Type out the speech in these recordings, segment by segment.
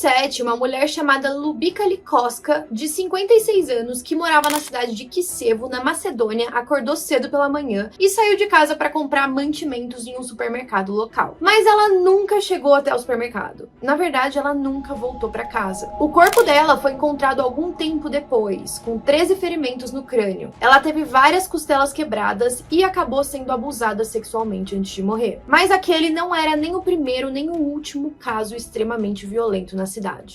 2007, uma mulher chamada Lubika Likoska, de 56 anos, que morava na cidade de Kisevo, na Macedônia, acordou cedo pela manhã e saiu de casa para comprar mantimentos em um supermercado local. Mas ela nunca chegou até o supermercado. Na verdade, ela nunca voltou para casa. O corpo dela foi encontrado algum tempo depois, com 13 ferimentos no crânio. Ela teve várias costelas quebradas e acabou sendo abusada sexualmente antes de morrer. Mas aquele não era nem o primeiro nem o último caso extremamente violento na cidade.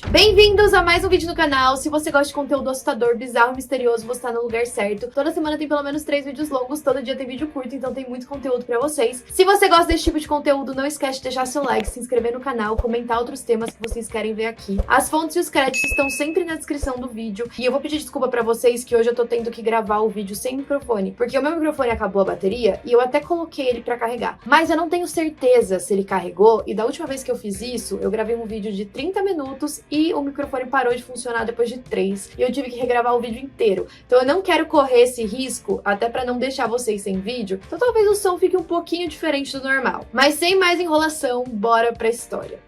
Bem-vindos a mais um vídeo no canal. Se você gosta de conteúdo assustador, bizarro, misterioso, você tá no lugar certo. Toda semana tem pelo menos 3 vídeos longos, todo dia tem vídeo curto, então tem muito conteúdo pra vocês. Se você gosta desse tipo de conteúdo, não esquece de deixar seu like, se inscrever no canal, comentar outros temas que vocês querem ver aqui. As fontes e os créditos estão sempre na descrição do vídeo. E eu vou pedir desculpa pra vocês que hoje eu tô tendo que gravar o vídeo sem microfone, porque o meu microfone acabou a bateria e eu até coloquei ele pra carregar. Mas eu não tenho certeza se ele carregou, e da última vez que eu fiz isso, eu gravei um vídeo de 30 minutos e o microfone parou de funcionar depois de 3, e eu tive que regravar o vídeo inteiro. Então eu não quero correr esse risco, até pra não deixar vocês sem vídeo, então talvez o som fique um pouquinho diferente do normal. Mas sem mais enrolação, bora pra história.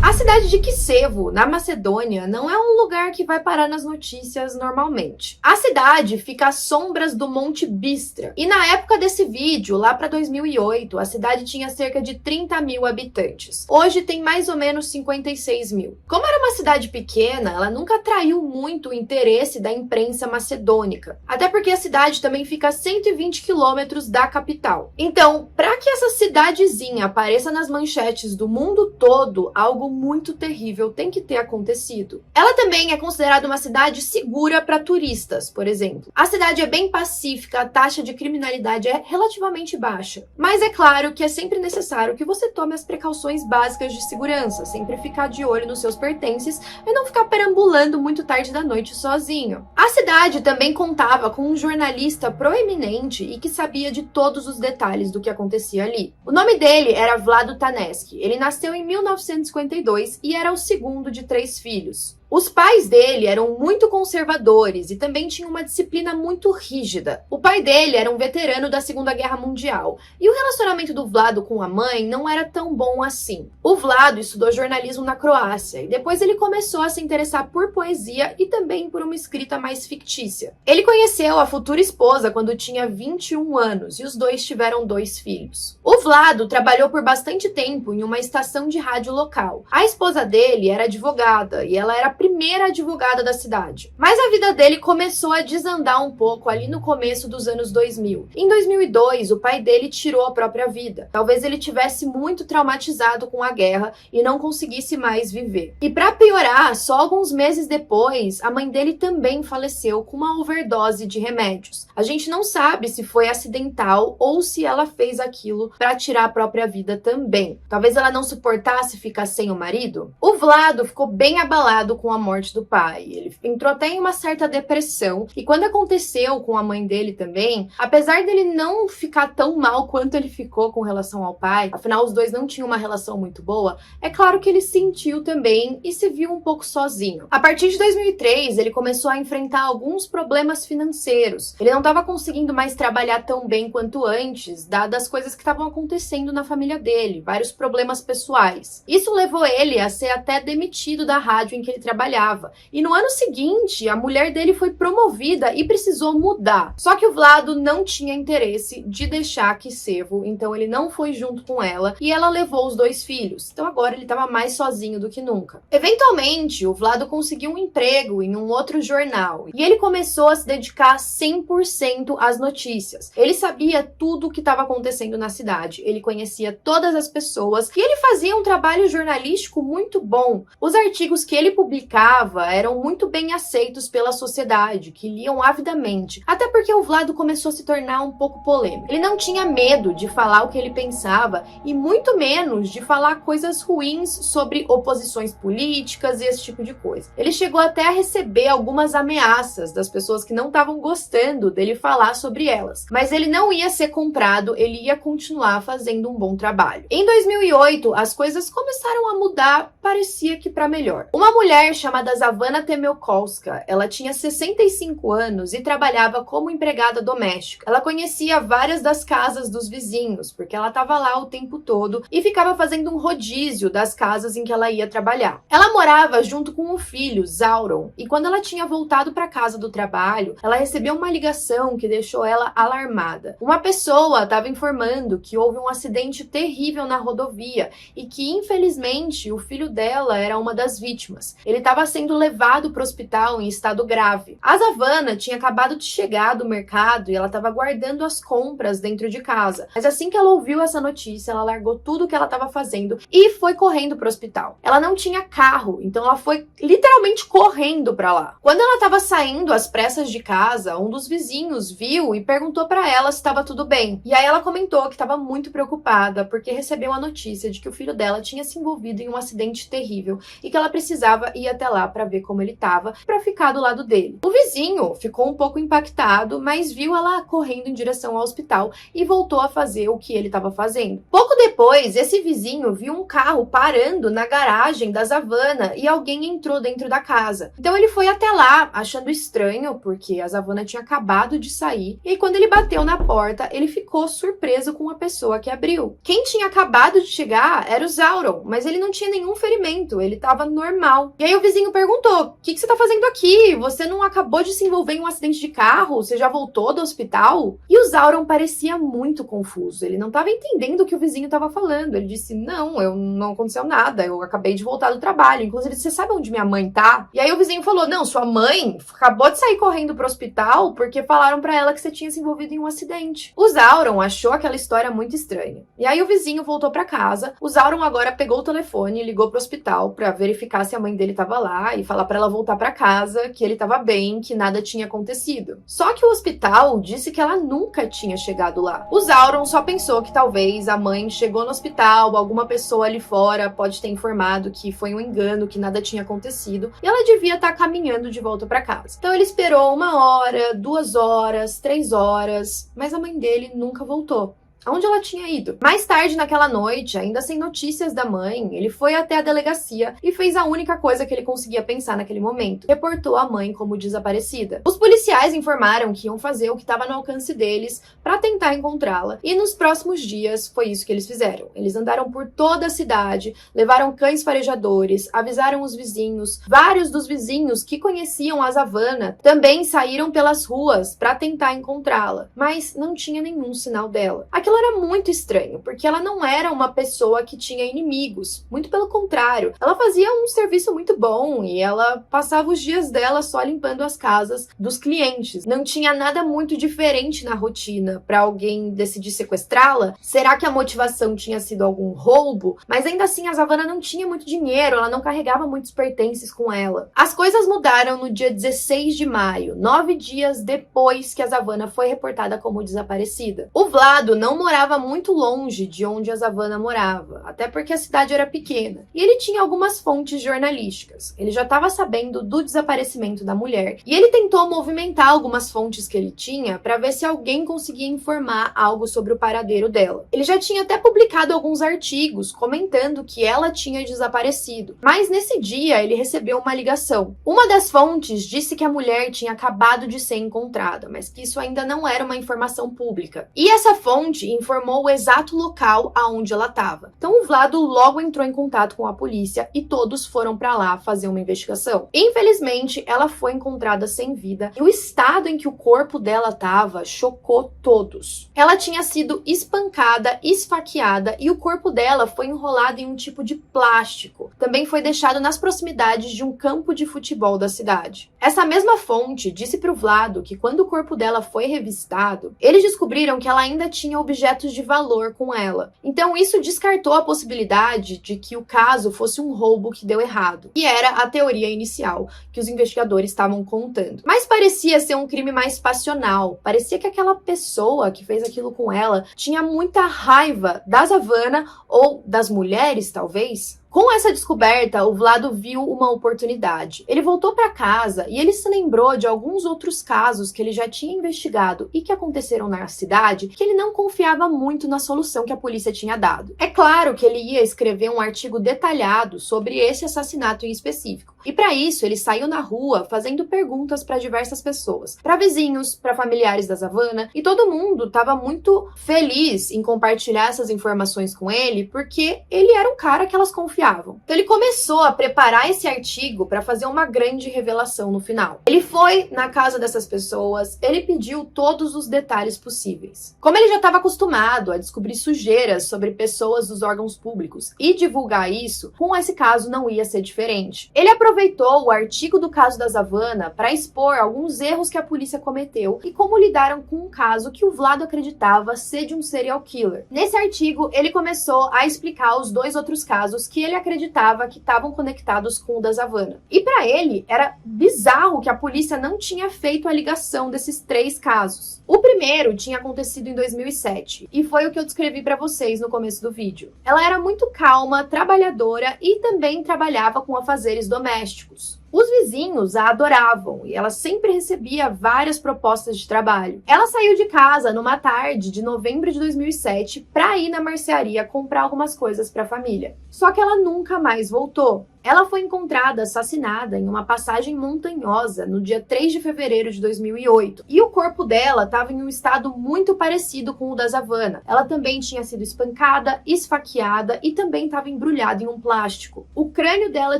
A cidade de Kisevo, na Macedônia, não é um lugar que vai parar nas notícias normalmente. A cidade fica às sombras do Monte Bistra, e na época desse vídeo, lá para 2008, a cidade tinha cerca de 30 mil habitantes. Hoje tem mais ou menos 56 mil. Como era uma cidade pequena, ela nunca atraiu muito o interesse da imprensa macedônica, até porque a cidade também fica a 120 quilômetros da capital. Então, para que essa cidadezinha apareça nas manchetes do mundo todo, algo muito terrível tem que ter acontecido. Ela também é considerada uma cidade segura para turistas, por exemplo. A cidade é bem pacífica, a taxa de criminalidade é relativamente baixa. Mas é claro que é sempre necessário que você tome as precauções básicas de segurança, sempre ficar de olho nos seus pertences e não ficar perambulando muito tarde da noite sozinho. A cidade também contava com um jornalista proeminente e que sabia de todos os detalhes do que acontecia ali. O nome dele era Vlado Taneski. Ele nasceu em 1952 e era o segundo de 3 filhos. Os pais dele eram muito conservadores e também tinham uma disciplina muito rígida. O pai dele era um veterano da Segunda Guerra Mundial e o relacionamento do Vlado com a mãe não era tão bom assim. O Vlado estudou jornalismo na Croácia e depois ele começou a se interessar por poesia e também por uma escrita mais fictícia. Ele conheceu a futura esposa quando tinha 21 anos e os dois tiveram 2 filhos. O Vlado trabalhou por bastante tempo em uma estação de rádio local. A esposa dele era advogada e ela era a primeira advogada da cidade. Mas a vida dele começou a desandar um pouco ali no começo dos anos 2000. Em 2002, o pai dele tirou a própria vida. Talvez ele tivesse muito traumatizado com a guerra e não conseguisse mais viver. E para piorar, só alguns meses depois, a mãe dele também faleceu com uma overdose de remédios. A gente não sabe se foi acidental ou se ela fez aquilo para tirar a própria vida também. Talvez ela não suportasse ficar sem o marido. O Vlado ficou bem abalado com a morte do pai. Ele entrou até em uma certa depressão, e quando aconteceu com a mãe dele também, apesar dele não ficar tão mal quanto ele ficou com relação ao pai, afinal os dois não tinham uma relação muito boa, é claro que ele sentiu também e se viu um pouco sozinho. A partir de 2003, ele começou a enfrentar alguns problemas financeiros. Ele não estava conseguindo mais trabalhar tão bem quanto antes, dadas as coisas que estavam acontecendo na família dele, vários problemas pessoais. Isso levou ele a ser até demitido da rádio em que ele trabalhava. E no ano seguinte, a mulher dele foi promovida e precisou mudar. Só que o Vlado não tinha interesse de deixar Kisevo, então ele não foi junto com ela e ela levou os 2 filhos. Então agora ele estava mais sozinho do que nunca. Eventualmente, o Vlado conseguiu um emprego em um outro jornal e ele começou a se dedicar 100% às notícias. Ele sabia tudo o que estava acontecendo na cidade, ele conhecia todas as pessoas e ele fazia um trabalho jornalístico muito bom. Os artigos que ele publicava eram muito bem aceitos pela sociedade, que liam avidamente. Até porque o Vlado começou a se tornar um pouco polêmico. Ele não tinha medo de falar o que ele pensava e muito menos de falar coisas ruins sobre oposições políticas e esse tipo de coisa. Ele chegou até a receber algumas ameaças das pessoas que não estavam gostando dele falar sobre elas. Mas ele não ia ser comprado, ele ia continuar fazendo um bom trabalho. Em 2008, as coisas começaram a mudar, parecia que para melhor. Uma mulher chamada Zavana Temelkolska. Ela tinha 65 anos e trabalhava como empregada doméstica. Ela conhecia várias das casas dos vizinhos, porque ela estava lá o tempo todo e ficava fazendo um rodízio das casas em que ela ia trabalhar. Ela morava junto com o filho, Zauron, e quando ela tinha voltado para casa do trabalho, ela recebeu uma ligação que deixou ela alarmada. Uma pessoa estava informando que houve um acidente terrível na rodovia e que, infelizmente, o filho dela era uma das vítimas. Ele estava sendo levado para o hospital em estado grave. A Zavana tinha acabado de chegar do mercado e ela estava guardando as compras dentro de casa. Mas assim que ela ouviu essa notícia, ela largou tudo o que ela estava fazendo e foi correndo para o hospital. Ela não tinha carro, então ela foi literalmente correndo para lá. Quando ela estava saindo às pressas de casa, um dos vizinhos viu e perguntou para ela se estava tudo bem. E aí ela comentou que estava muito preocupada porque recebeu a notícia de que o filho dela tinha se envolvido em um acidente terrível e que ela precisava ir até lá para ver como ele estava, para ficar do lado dele. O vizinho ficou um pouco impactado, mas viu ela correndo em direção ao hospital e voltou a fazer o que ele estava fazendo. Pouco depois, esse vizinho viu um carro parando na garagem da Zavana e alguém entrou dentro da casa. Então ele foi até lá, achando estranho, porque a Zavana tinha acabado de sair, e quando ele bateu na porta, ele ficou surpreso com a pessoa que abriu. Quem tinha acabado de chegar era o Zauron, mas ele não tinha nenhum ferimento, ele estava normal. E aí o vizinho perguntou: o que você está fazendo aqui? Você não acabou de se envolver em um acidente de carro? Você já voltou do hospital? E o Zauron parecia muito confuso, ele não estava entendendo o que o vizinho estava falando. Ele disse: não aconteceu nada, eu acabei de voltar do trabalho, inclusive você sabe onde minha mãe tá? E aí o vizinho falou: não, sua mãe acabou de sair correndo pro hospital porque falaram pra ela que você tinha se envolvido em um acidente. O Zauron achou aquela história muito estranha. E aí o vizinho voltou pra casa. O Zauron agora pegou o telefone e ligou pro hospital pra verificar se a mãe dele tava lá e falar pra ela voltar pra casa, que ele tava bem, que nada tinha acontecido. Só que o hospital disse que ela nunca tinha chegado lá. O Zauron só pensou que talvez a mãe chegou no hospital, alguma pessoa ali fora pode ter informado que foi um engano, que nada tinha acontecido, e ela devia estar caminhando de volta pra casa. Então ele esperou 1 hora, 2 horas, 3 horas, mas a mãe dele nunca voltou. Aonde ela tinha ido? Mais tarde naquela noite, ainda sem notícias da mãe, ele foi até a delegacia e fez a única coisa que ele conseguia pensar naquele momento: reportou a mãe como desaparecida. Os policiais informaram que iam fazer o que estava no alcance deles para tentar encontrá-la, e nos próximos dias foi isso que eles fizeram. Eles andaram por toda a cidade, levaram cães farejadores, avisaram os vizinhos. Vários dos vizinhos que conheciam a Zavana também saíram pelas ruas para tentar encontrá-la, mas não tinha nenhum sinal dela. Aquilo era muito estranho, porque ela não era uma pessoa que tinha inimigos, muito pelo contrário. Ela fazia um serviço muito bom e ela passava os dias dela só limpando as casas dos clientes. Não tinha nada muito diferente na rotina para alguém decidir sequestrá-la. Será que a motivação tinha sido algum roubo? Mas ainda assim a Zavana não tinha muito dinheiro, ela não carregava muitos pertences com ela. As coisas mudaram no dia 16 de maio, 9 dias depois que a Zavana foi reportada como desaparecida. O Vlado não morava muito longe de onde a Zavana morava, até porque a cidade era pequena. E ele tinha algumas fontes jornalísticas. Ele já estava sabendo do desaparecimento da mulher e ele tentou movimentar algumas fontes que ele tinha para ver se alguém conseguia informar algo sobre o paradeiro dela. Ele já tinha até publicado alguns artigos comentando que ela tinha desaparecido. Mas nesse dia ele recebeu uma ligação. Uma das fontes disse que a mulher tinha acabado de ser encontrada, mas que isso ainda não era uma informação pública. E essa fonte informou o exato local aonde ela estava. Então o Vlado logo entrou em contato com a polícia e todos foram para lá fazer uma investigação. Infelizmente, ela foi encontrada sem vida e o estado em que o corpo dela estava chocou todos. Ela tinha sido espancada, esfaqueada e o corpo dela foi enrolado em um tipo de plástico. Também foi deixado nas proximidades de um campo de futebol da cidade. Essa mesma fonte disse para o Vlado que quando o corpo dela foi revistado, eles descobriram que ela ainda tinha objetos de valor com ela. Então isso descartou a possibilidade de que o caso fosse um roubo que deu errado, que era a teoria inicial que os investigadores estavam contando. Mas parecia ser um crime mais passional, parecia que aquela pessoa que fez aquilo com ela tinha muita raiva da Zavana ou das mulheres, talvez, Com essa descoberta, o Vlado viu uma oportunidade. Ele voltou para casa e ele se lembrou de alguns outros casos que ele já tinha investigado e que aconteceram na cidade, que ele não confiava muito na solução que a polícia tinha dado. É claro que ele ia escrever um artigo detalhado sobre esse assassinato em específico. E para isso, ele saiu na rua fazendo perguntas para diversas pessoas, para vizinhos, para familiares da Zavana, e todo mundo estava muito feliz em compartilhar essas informações com ele, porque ele era um cara que elas confiavam. Então ele começou a preparar esse artigo para fazer uma grande revelação no final. Ele foi na casa dessas pessoas, ele pediu todos os detalhes possíveis. Como ele já estava acostumado a descobrir sujeiras sobre pessoas dos órgãos públicos e divulgar isso, com esse caso não ia ser diferente. Ele aproveitou o artigo do caso da Zavana para expor alguns erros que a polícia cometeu e como lidaram com um caso que o Vlado acreditava ser de um serial killer. Nesse artigo, ele começou a explicar os dois outros casos que ele acreditava que estavam conectados com o da Zavana. E para ele, era bizarro que a polícia não tinha feito a ligação desses 3 casos. O primeiro tinha acontecido em 2007 e foi o que eu descrevi para vocês no começo do vídeo. Ela era muito calma, trabalhadora e também trabalhava com afazeres domésticos. Os vizinhos a adoravam e ela sempre recebia várias propostas de trabalho. Ela saiu de casa numa tarde de novembro de 2007 para ir na mercearia comprar algumas coisas para a família. Só que ela nunca mais voltou. Ela foi encontrada assassinada em uma passagem montanhosa no dia 3 de fevereiro de 2008. E o corpo dela estava em um estado muito parecido com o da Zavana. Ela também tinha sido espancada, esfaqueada e também estava embrulhada em um plástico. O crânio dela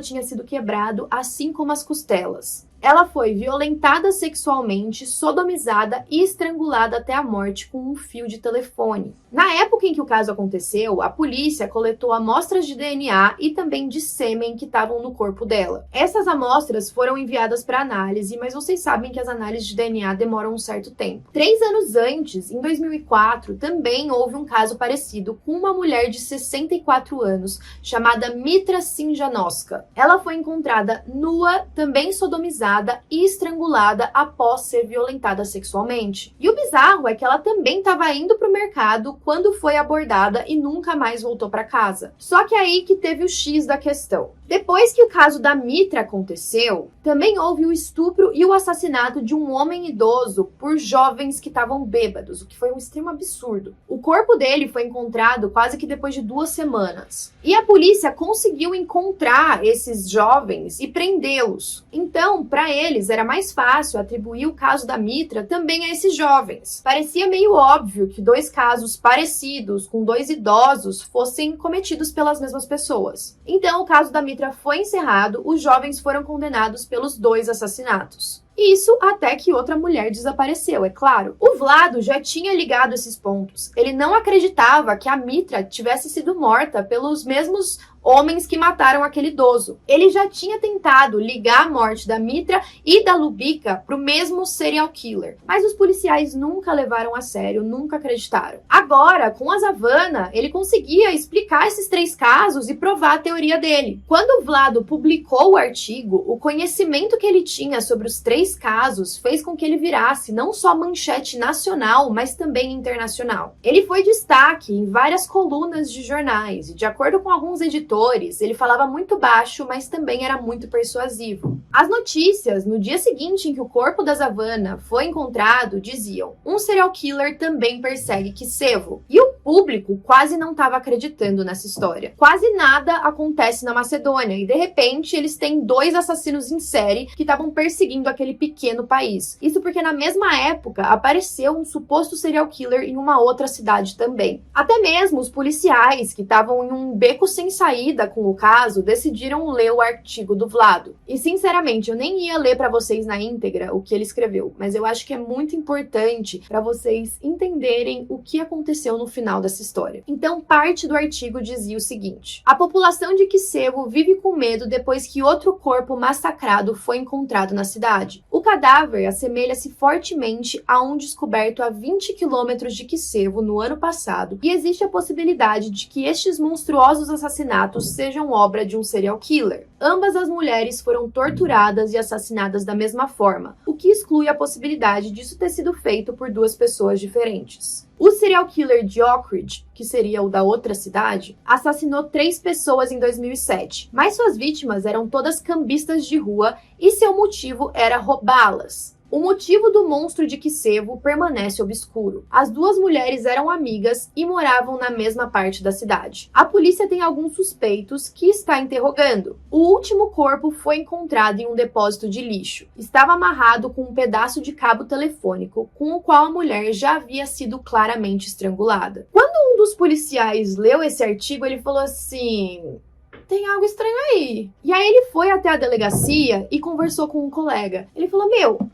tinha sido quebrado, assim como as costelas. Ela foi violentada sexualmente, sodomizada e estrangulada até a morte com um fio de telefone. Na época em que o caso aconteceu, a polícia coletou amostras de DNA e também de sêmen que estavam no corpo dela. Essas amostras foram enviadas para análise, mas vocês sabem que as análises de DNA demoram um certo tempo. 3 anos antes, em 2004, também houve um caso parecido com uma mulher de 64 anos, chamada Mitra Sinjanoska. Ela foi encontrada nua, também sodomizada e estrangulada após ser violentada sexualmente. E o bizarro é que ela também estava indo para o mercado quando foi abordada e nunca mais voltou para casa. Só que aí que teve o X da questão. Depois que o caso da Mitra aconteceu, também houve o estupro e o assassinato de um homem idoso por jovens que estavam bêbados, o que foi um extremo absurdo. O corpo dele foi encontrado quase que depois de 2 semanas. E a polícia conseguiu encontrar esses jovens e prendê-los. Então, para eles, era mais fácil atribuir o caso da Mitra também a esses jovens. Parecia meio óbvio que 2 casos parecidos com 2 idosos fossem cometidos pelas mesmas pessoas. Então, o caso da Mitra foi encerrado, os jovens foram condenados pelos 2 assassinatos. Isso até que outra mulher desapareceu, é claro. O Vlado já tinha ligado esses pontos. Ele não acreditava que a Mitra tivesse sido morta pelos mesmos homens que mataram aquele idoso. Ele já tinha tentado ligar a morte da Mitra e da Lubika para o mesmo serial killer, mas os policiais nunca levaram a sério, nunca acreditaram. Agora, com a Zavana, ele conseguia explicar esses 3 casos e provar a teoria dele. Quando o Vlado publicou o artigo, o conhecimento que ele tinha sobre os 3 casos fez com que ele virasse não só manchete nacional, mas também internacional. Ele foi destaque em várias colunas de jornais e, de acordo com alguns editores, ele falava muito baixo, mas também era muito persuasivo. As notícias, no dia seguinte em que o corpo da Zavana foi encontrado, diziam: um serial killer também persegue Kisevo. E o público quase não estava acreditando nessa história. Quase nada acontece na Macedônia e, de repente, eles têm 2 assassinos em série que estavam perseguindo aquele pequeno país. Isso porque na mesma época apareceu um suposto serial killer em uma outra cidade também. Até mesmo os policiais, que estavam em um beco sem saída com o caso, decidiram ler o artigo do Vlado. E sinceramente, eu nem ia ler para vocês na íntegra o que ele escreveu, mas eu acho que é muito importante para vocês entenderem o que aconteceu no final dessa história. Então, parte do artigo dizia o seguinte: a população de Kisevo vive com medo depois que outro corpo massacrado foi encontrado na cidade. O cadáver assemelha-se fortemente a um descoberto a 20 quilômetros de Kisevo no ano passado, e existe a possibilidade de que estes monstruosos assassinatos sejam obra de um serial killer. Ambas as mulheres foram torturadas e assassinadas da mesma forma, o que exclui a possibilidade disso ter sido feito por duas pessoas diferentes. O serial killer de Oak Ridge, que seria o da outra cidade, assassinou 3 pessoas em 2007, mas suas vítimas eram todas cambistas de rua e seu motivo era roubá-las. O motivo do monstro de Kisumu permanece obscuro. As duas mulheres eram amigas e moravam na mesma parte da cidade. A polícia tem alguns suspeitos que está interrogando. O último corpo foi encontrado em um depósito de lixo. Estava amarrado com um pedaço de cabo telefônico, com o qual a mulher já havia sido claramente estrangulada. Quando um dos policiais leu esse artigo, ele falou assim: tem algo estranho aí. E aí ele foi até a delegacia e conversou com um colega. Ele falou: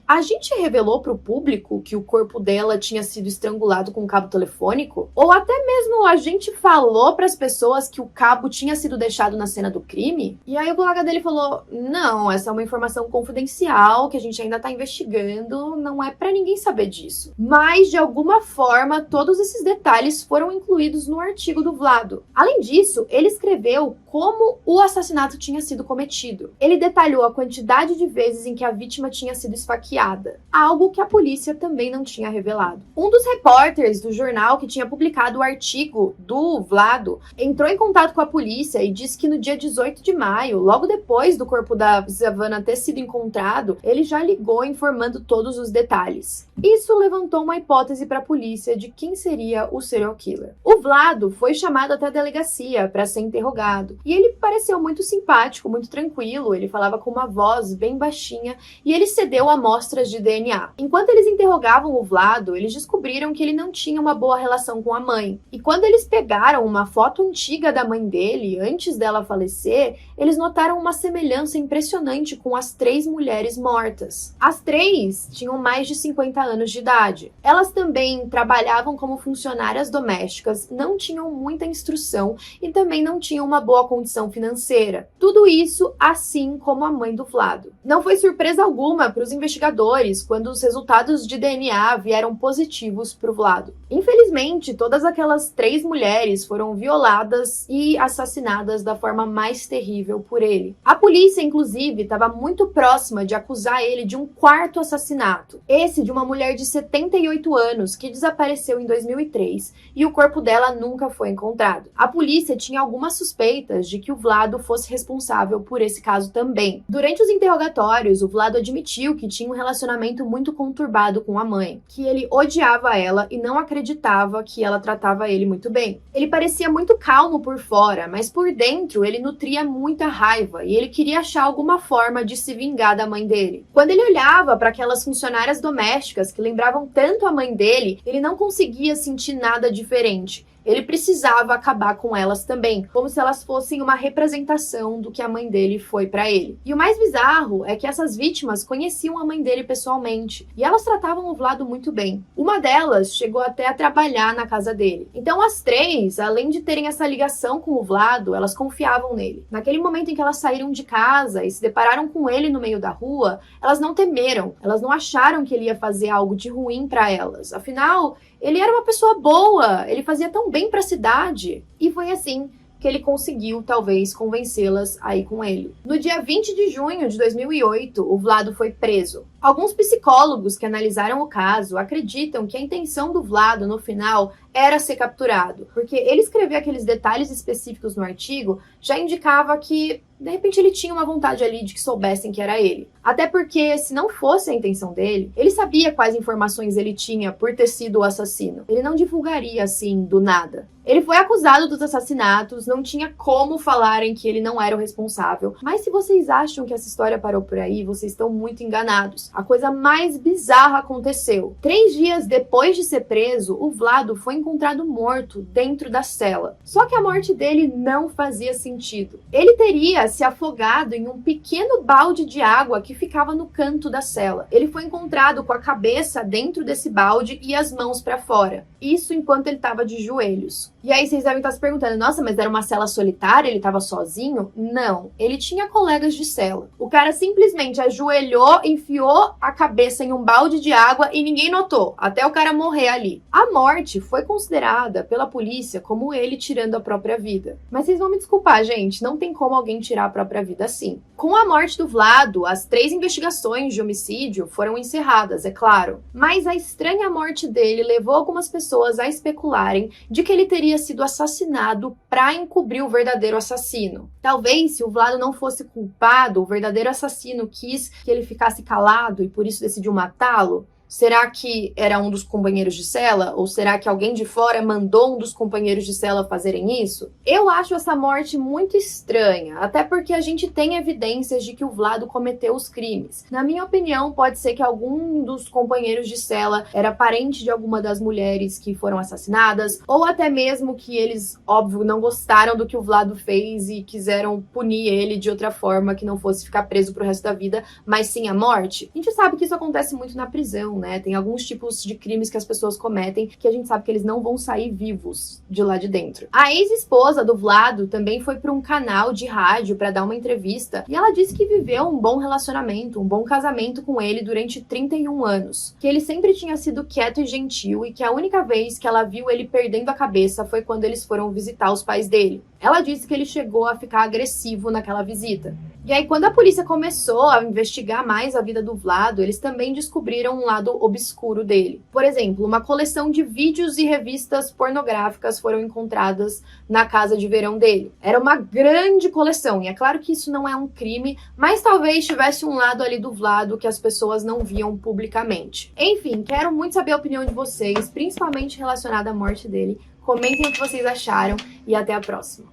a gente revelou pro público que o corpo dela tinha sido estrangulado com um cabo telefônico? Ou até mesmo a gente falou pras pessoas que o cabo tinha sido deixado na cena do crime? E aí o colega dele falou: não, essa é uma informação confidencial que a gente ainda tá investigando, não é pra ninguém saber disso. Mas, de alguma forma, todos esses detalhes foram incluídos no artigo do Vlado. Além disso, ele escreveu como o assassinato tinha sido cometido. Ele detalhou a quantidade de vezes em que a vítima tinha sido esfaqueada, algo que a polícia também não tinha revelado. Um dos repórteres do jornal que tinha publicado o artigo do Vlado entrou em contato com a polícia e disse que no dia 18 de maio, logo depois do corpo da Savannah ter sido encontrado, ele já ligou informando todos os detalhes. Isso levantou uma hipótese para a polícia de quem seria o serial killer. O Vlado foi chamado até a delegacia para ser interrogado e ele pareceu muito simpático, muito tranquilo, ele falava com uma voz bem baixinha e ele cedeu amostras de DNA. Enquanto eles interrogavam o Vlado, eles descobriram que ele não tinha uma boa relação com a mãe. E quando eles pegaram uma foto antiga da mãe dele, antes dela falecer, eles notaram uma semelhança impressionante com as 3 mulheres mortas. As 3 tinham mais de 50 anos de idade. Elas também trabalhavam como funcionárias domésticas, não tinham muita instrução e também não tinham uma boa condição financeira. Tudo isso assim como a mãe do Vlado. Não foi surpresa alguma para os investigadores quando os resultados de DNA vieram positivos para o Vlado. Infelizmente, todas aquelas 3 mulheres foram violadas e assassinadas da forma mais terrível por ele. A polícia, inclusive, estava muito próxima de acusar ele de um 4º assassinato. Esse de uma mulher de 78 anos que desapareceu em 2003 e o corpo dela nunca foi encontrado. A polícia tinha algumas suspeitas de que o Vlado fosse responsável por esse caso também. Durante os interrogatórios, o Vlado admitiu que tinha um relacionamento muito conturbado com a mãe, que ele odiava ela e não acreditava que ela tratava ele muito bem. Ele parecia muito calmo por fora, mas por dentro ele nutria muita raiva e ele queria achar alguma forma de se vingar da mãe dele. Quando ele olhava para aquelas funcionárias domésticas que lembravam tanto a mãe dele, ele não conseguia sentir nada diferente. Ele precisava acabar com elas também, como se elas fossem uma representação do que a mãe dele foi pra ele. E o mais bizarro é que essas vítimas conheciam a mãe dele pessoalmente, e elas tratavam o Vlado muito bem. Uma delas chegou até a trabalhar na casa dele. Então as 3, além de terem essa ligação com o Vlado, elas confiavam nele. Naquele momento em que elas saíram de casa e se depararam com ele no meio da rua, elas não temeram, elas não acharam que ele ia fazer algo de ruim pra elas. Afinal, ele era uma pessoa boa, ele fazia tão bem para a cidade. E foi assim que ele conseguiu, talvez, convencê-las a ir com ele. No dia 20 de junho de 2008, o Vlado foi preso. Alguns psicólogos que analisaram o caso acreditam que a intenção do Vlado, no final, era ser capturado, porque ele escrever aqueles detalhes específicos no artigo já indicava que, de repente, ele tinha uma vontade ali de que soubessem que era ele. Até porque, se não fosse a intenção dele, ele sabia quais informações ele tinha por ter sido o assassino. Ele não divulgaria assim, do nada. Ele foi acusado dos assassinatos, não tinha como falarem que ele não era o responsável. Mas se vocês acham que essa história parou por aí, vocês estão muito enganados. A coisa mais bizarra aconteceu. 3 dias depois de ser preso, o Vlado foi encontrado morto dentro da cela. Só que a morte dele não fazia sentido. Ele teria se afogado em um pequeno balde de água que ficava no canto da cela. Ele foi encontrado com a cabeça dentro desse balde e as mãos para fora. Isso enquanto ele estava de joelhos. E aí vocês devem estar se perguntando, nossa, mas era uma cela solitária? Ele tava sozinho? Não, ele tinha colegas de cela. O cara simplesmente ajoelhou, enfiou a cabeça em um balde de água e ninguém notou, até o cara morrer ali. A morte foi considerada pela polícia como ele tirando a própria vida. Mas vocês vão me desculpar, gente, não tem como alguém tirar a própria vida assim. Com a morte do Vlado, as 3 investigações de homicídio foram encerradas, é claro. Mas a estranha morte dele levou algumas pessoas a especularem de que ele teria sido assassinado para encobrir o verdadeiro assassino. Talvez, se o Vlado não fosse culpado, o verdadeiro assassino quis que ele ficasse calado e por isso decidiu matá-lo. Será que era um dos companheiros de cela? Ou será que alguém de fora mandou um dos companheiros de cela fazerem isso? Eu acho essa morte muito estranha, até porque a gente tem evidências de que o Vlado cometeu os crimes. Na minha opinião, pode ser que algum dos companheiros de cela era parente de alguma das mulheres que foram assassinadas, ou até mesmo que eles, óbvio, não gostaram do que o Vlado fez e quiseram punir ele de outra forma que não fosse ficar preso pro resto da vida, mas sim a morte. A gente sabe que isso acontece muito na prisão, né? Tem alguns tipos de crimes que as pessoas cometem que a gente sabe que eles não vão sair vivos de lá de dentro. A ex-esposa do Vlado também foi para um canal de rádio para dar uma entrevista e ela disse que viveu um bom relacionamento, um bom casamento com ele durante 31 anos, que ele sempre tinha sido quieto e gentil e que a única vez que ela viu ele perdendo a cabeça foi quando eles foram visitar os pais dele. Ela disse que ele chegou a ficar agressivo naquela visita. E aí, quando a polícia começou a investigar mais a vida do Vlado, eles também descobriram um lado obscuro dele. Por exemplo, uma coleção de vídeos e revistas pornográficas foram encontradas na casa de verão dele. Era uma grande coleção, e é claro que isso não é um crime, mas talvez tivesse um lado ali do Vlado que as pessoas não viam publicamente. Enfim, quero muito saber a opinião de vocês, principalmente relacionada à morte dele. Comentem o que vocês acharam e até a próxima.